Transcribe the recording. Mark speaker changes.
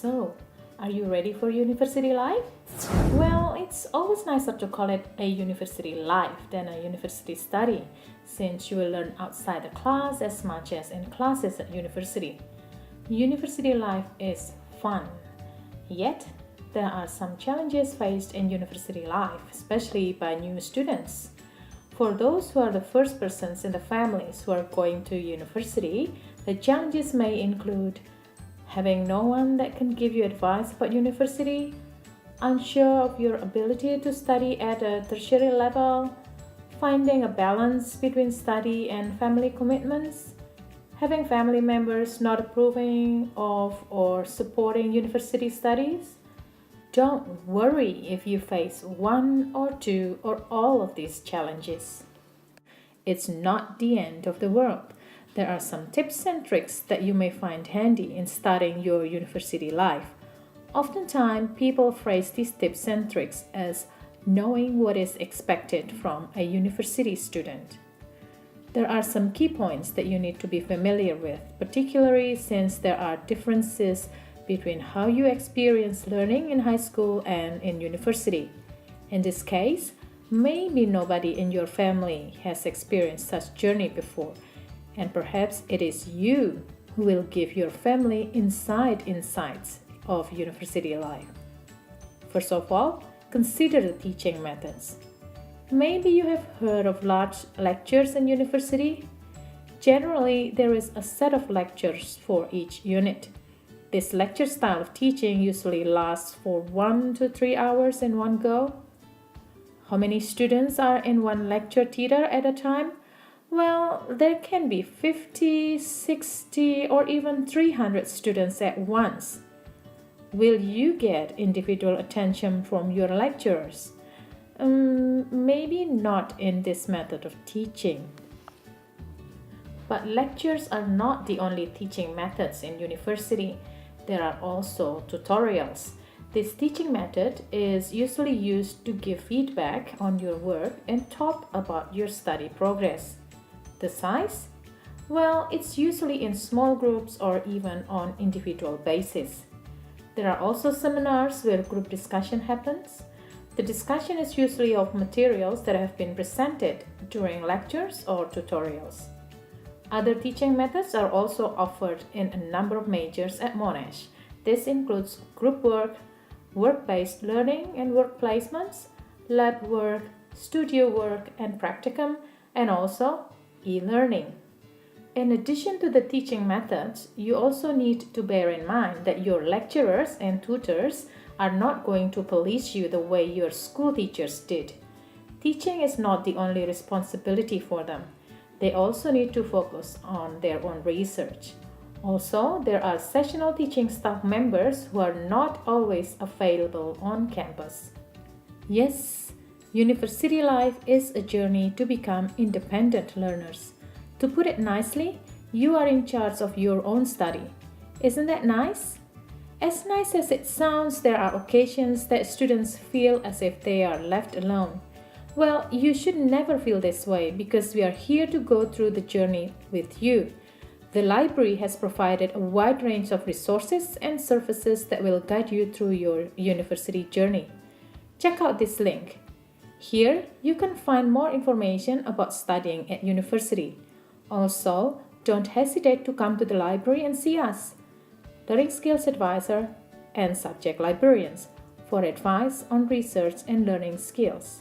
Speaker 1: So, are you ready for university life? Well, it's always nicer to call it a university life than a university study, since you will learn outside the class as much as in classes at university. University life is fun, yet there are some challenges faced in university life, especially by new students. For those who are the first persons in the families who are going to university, the challenges may include having no one that can give you advice about university, unsure of your ability to study at a tertiary level, finding a balance between study and family commitments, having family members not approving of or supporting university studies. Don't worry if you face one or two or all of these challenges. It's not the end of the world. There are some tips and tricks that you may find handy in starting your university life. Oftentimes, people phrase these tips and tricks as knowing what is expected from a university student. There are some key points that you need to be familiar with, particularly since there are differences between how you experience learning in high school and in university. In this case, maybe nobody in your family has experienced such journey before, and perhaps it is you who will give your family insights of university life. First of all, consider the teaching methods. Maybe you have heard of large lectures in university. Generally, there is a set of lectures for each unit. This lecture style of teaching usually lasts for 1 to 3 hours in one go. How many students are in one lecture theater at a time? Well, there can be 50, 60, or even 300 students at once. Will you get individual attention from your lecturers? Maybe not in this method of teaching. But lectures are not the only teaching methods in university. There are also tutorials. This teaching method is usually used to give feedback on your work and talk about your study progress. The size? Well, it's usually in small groups or even on individual basis. There are also seminars where group discussion happens. The discussion is usually of materials that have been presented during lectures or tutorials. Other teaching methods are also offered in a number of majors at Monash. This includes group work, work-based learning and work placements, lab work, studio work and practicum, and also e-learning. In addition to the teaching methods, you also need to bear in mind that your lecturers and tutors are not going to police you the way your school teachers did. Teaching is not the only responsibility for them. They also need to focus on their own research. Also, there are sessional teaching staff members who are not always available on campus. Yes, university life is a journey to become independent learners. To put it nicely, you are in charge of your own study. Isn't that nice? As nice as it sounds, there are occasions that students feel as if they are left alone. Well, you should never feel this way because we are here to go through the journey with you. The library has provided a wide range of resources and services that will guide you through your university journey. Check out this link. Here, you can find more information about studying at university. Also, don't hesitate to come to the library and see us, Learning Skills Advisor and Subject Librarians, for advice on research and learning skills.